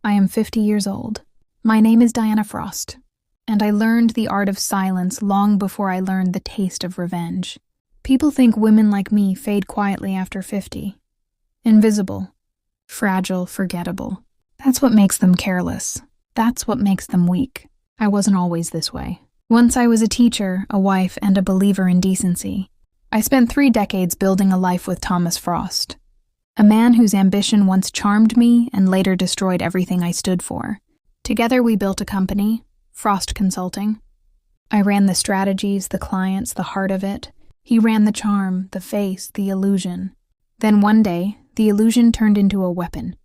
I am 50 years old. My name is Diana Frost, and I learned the art of silence long before I learned the taste of revenge. People think women like me fade quietly after 50. Invisible, fragile, forgettable. That's what makes them careless. That's what makes them weak. I wasn't always this way. Once I was a teacher, a wife, and a believer in decency. I spent 3 decades building a life with Thomas Frost, a man whose ambition once charmed me and later destroyed everything I stood for. Together we built a company, Frost Consulting. I ran the strategies, the clients, the heart of it. He ran the charm, the face, the illusion. Then one day, the illusion turned into a weapon.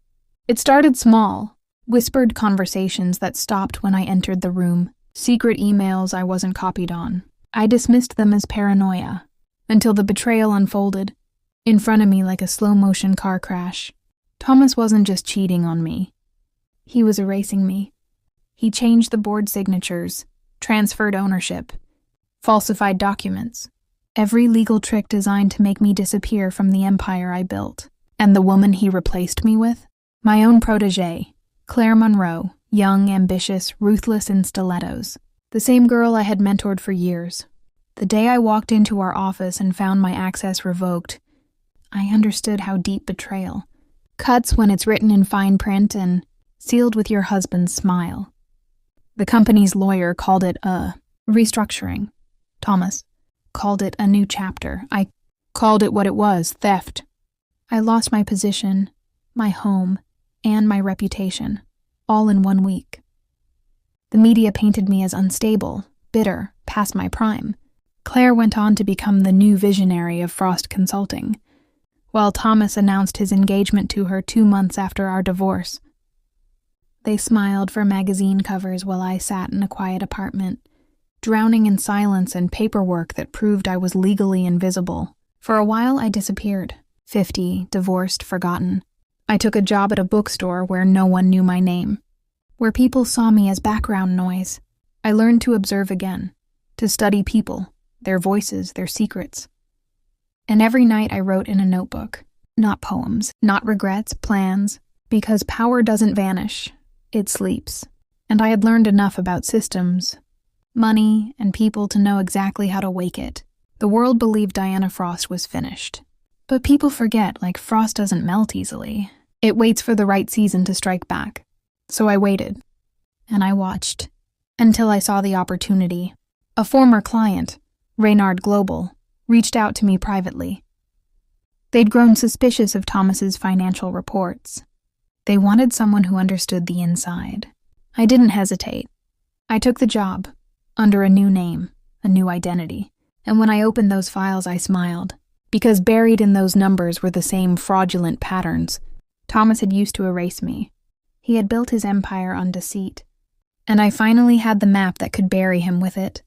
It started small, whispered conversations that stopped when I entered the room, secret emails I wasn't copied on. I dismissed them as paranoia, until the betrayal unfolded, in front of me like a slow-motion car crash. Thomas wasn't just cheating on me. He was erasing me. He changed the board signatures, transferred ownership, falsified documents. Every legal trick designed to make me disappear from the empire I built. And the woman he replaced me with? My own protégée, Claire Monroe, young, ambitious, ruthless in stilettos. The same girl I had mentored for years. The day I walked into our office and found my access revoked, I understood how deep betrayal cuts when it's written in fine print and sealed with your husband's smile. The company's lawyer called it a restructuring. Thomas called it a new chapter. I called it what it was, theft. I lost my position, my home, and my reputation, all in 1 week. The media painted me as unstable, bitter, past my prime. Claire went on to become the new visionary of Frost Consulting, while Thomas announced his engagement to her 2 months after our divorce. They smiled for magazine covers while I sat in a quiet apartment, drowning in silence and paperwork that proved I was legally invisible. For a while, I disappeared. 50, divorced, forgotten. I took a job at a bookstore where no one knew my name, where people saw me as background noise. I learned to observe again, to study people, their voices, their secrets. And every night I wrote in a notebook, not poems, not regrets, plans, because power doesn't vanish, it sleeps. And I had learned enough about systems, money, and people to know exactly how to wake it. The world believed Diana Frost was finished. But people forget, like frost doesn't melt easily. It waits for the right season to strike back. So I waited, and I watched, until I saw the opportunity. A former client, Reynard Global, reached out to me privately. They'd grown suspicious of Thomas's financial reports. They wanted someone who understood the inside. I didn't hesitate. I took the job, under a new name, a new identity. And when I opened those files, I smiled, because buried in those numbers were the same fraudulent patterns. Thomas had used to erase me. He had built his empire on deceit, and I finally had the map that could bury him with it.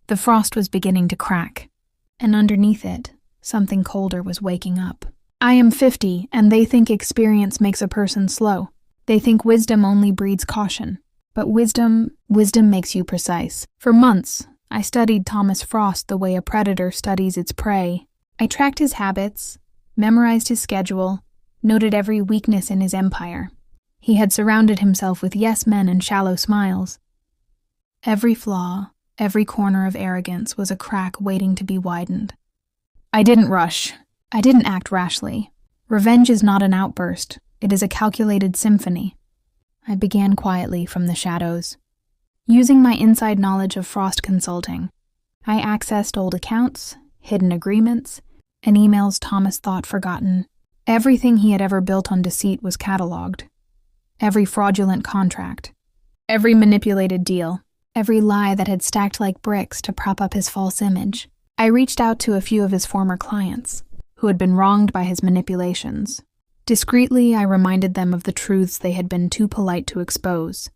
The frost was beginning to crack, and underneath it, something colder was waking up. I am 50, and they think experience makes a person slow. They think wisdom only breeds caution. But wisdom makes you precise. For months, I studied Thomas Frost the way a predator studies its prey. I tracked his habits, memorized his schedule, noted every weakness in his empire. He had surrounded himself with yes men and shallow smiles. Every flaw, every corner of arrogance was a crack waiting to be widened. I didn't rush. I didn't act rashly. Revenge is not an outburst. It is a calculated symphony. I began quietly from the shadows. Using my inside knowledge of Frost Consulting, I accessed old accounts, hidden agreements, and emails Thomas thought forgotten. Everything he had ever built on deceit was cataloged. Every fraudulent contract, every manipulated deal, every lie that had stacked like bricks to prop up his false image. I reached out to a few of his former clients, who had been wronged by his manipulations. Discreetly, I reminded them of the truths they had been too polite to expose.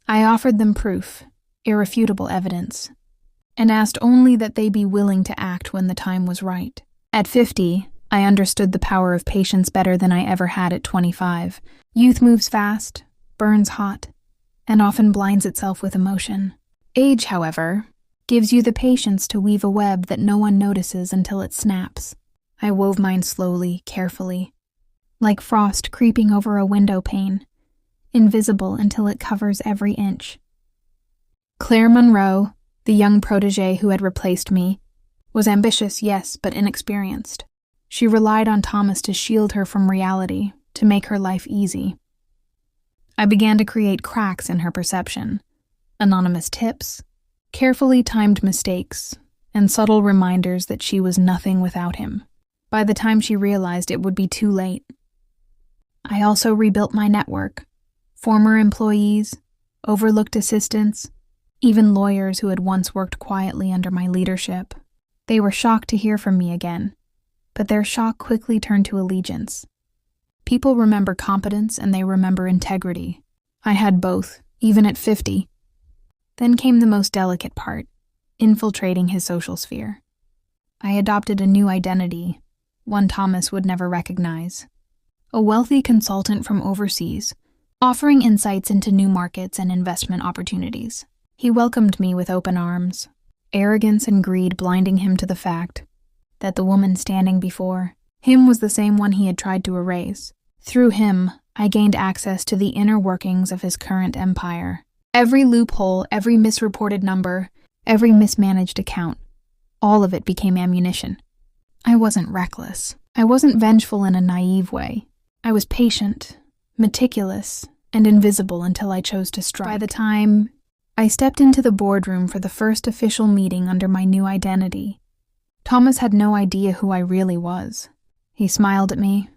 I offered them proof, irrefutable evidence, and asked only that they be willing to act when the time was right. At 50, I understood the power of patience better than I ever had at 25. Youth moves fast, burns hot, and often blinds itself with emotion. Age, however, gives you the patience to weave a web that no one notices until it snaps. I wove mine slowly, carefully, like frost creeping over a window pane, invisible until it covers every inch. Claire Monroe, the young protégé who had replaced me, was ambitious, yes, but inexperienced. She relied on Thomas to shield her from reality, to make her life easy. I began to create cracks in her perception. Anonymous tips, carefully timed mistakes, and subtle reminders that she was nothing without him. By the time she realized, it would be too late. I also rebuilt my network. Former employees, overlooked assistants, even lawyers who had once worked quietly under my leadership. They were shocked to hear from me again, but their shock quickly turned to allegiance. People remember competence and they remember integrity. I had both, even at 50. Then came the most delicate part, infiltrating his social sphere. I adopted a new identity, one Thomas would never recognize. A wealthy consultant from overseas, offering insights into new markets and investment opportunities. He welcomed me with open arms, arrogance and greed blinding him to the fact that the woman standing before him was the same one he had tried to erase. Through him, I gained access to the inner workings of his current empire. Every loophole, every misreported number, every mismanaged account, all of it became ammunition. I wasn't reckless. I wasn't vengeful in a naive way. I was patient, meticulous, and invisible until I chose to strike. By the time I stepped into the boardroom for the first official meeting under my new identity, Thomas had no idea who I really was. He smiled at me,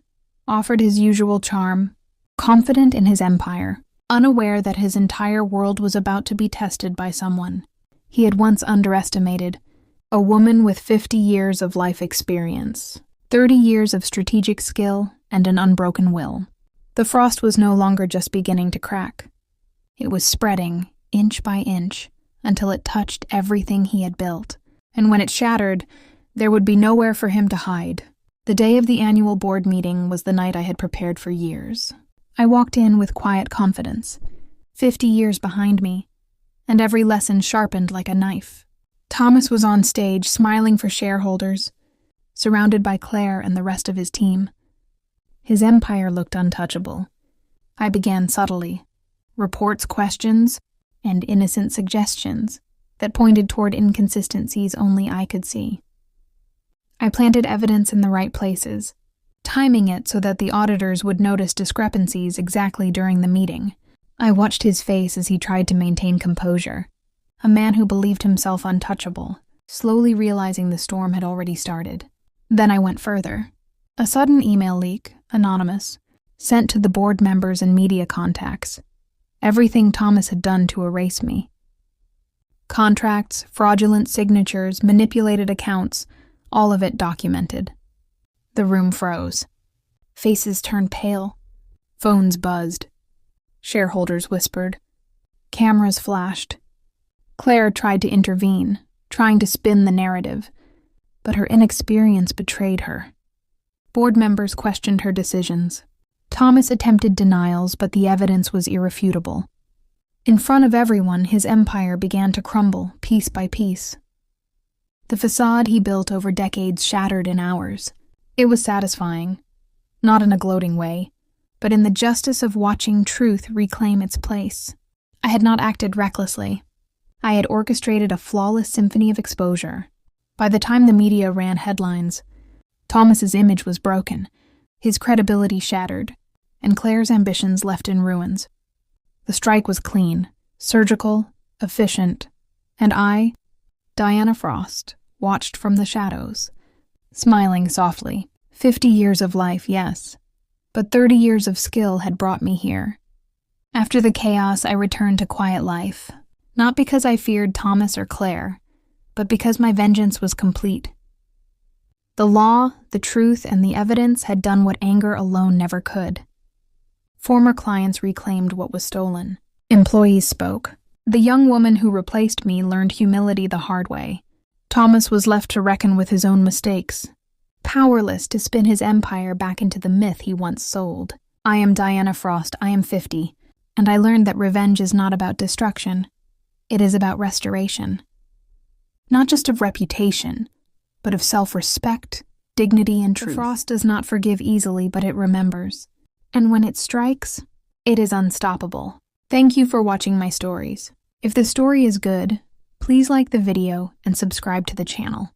offered his usual charm, confident in his empire, unaware that his entire world was about to be tested by someone he had once underestimated, a woman with 50 years of life experience, 30 years of strategic skill, and an unbroken will. The frost was no longer just beginning to crack. It was spreading, inch by inch, until it touched everything he had built. And when it shattered, there would be nowhere for him to hide. The day of the annual board meeting was the night I had prepared for years. I walked in with quiet confidence, 50 years behind me, and every lesson sharpened like a knife. Thomas was on stage, smiling for shareholders, surrounded by Claire and the rest of his team. His empire looked untouchable. I began subtly, reports, questions, and innocent suggestions that pointed toward inconsistencies only I could see. I planted evidence in the right places, timing it so that the auditors would notice discrepancies exactly during the meeting. I watched his face as he tried to maintain composure, a man who believed himself untouchable, slowly realizing the storm had already started. Then I went further. A sudden email leak, anonymous, sent to the board members and media contacts. Everything Thomas had done to erase me. Contracts, fraudulent signatures, manipulated accounts, all of it documented. The room froze. Faces turned pale. Phones buzzed. Shareholders whispered. Cameras flashed. Claire tried to intervene, trying to spin the narrative, but her inexperience betrayed her. Board members questioned her decisions. Thomas attempted denials, but the evidence was irrefutable. In front of everyone, his empire began to crumble, piece by piece. The facade he built over decades shattered in hours. It was satisfying, not in a gloating way, but in the justice of watching truth reclaim its place. I had not acted recklessly. I had orchestrated a flawless symphony of exposure. By the time the media ran headlines, Thomas's image was broken, his credibility shattered, and Claire's ambitions left in ruins. The strike was clean, surgical, efficient, and I, Diana Frost, watched from the shadows, smiling softly. 50 years of life, yes, but 30 years of skill had brought me here. After the chaos, I returned to quiet life, not because I feared Thomas or Claire, but because my vengeance was complete. The law, the truth, and the evidence had done what anger alone never could. Former clients reclaimed what was stolen. Employees spoke. The young woman who replaced me learned humility the hard way. Thomas was left to reckon with his own mistakes, powerless to spin his empire back into the myth he once sold. I am Diana Frost, I am 50, and I learned that revenge is not about destruction. It is about restoration. Not just of reputation, but of self-respect, dignity, and truth. The frost does not forgive easily, but it remembers. And when it strikes, It is unstoppable. Thank you for watching my stories. If the story is good, please like the video and subscribe to the channel.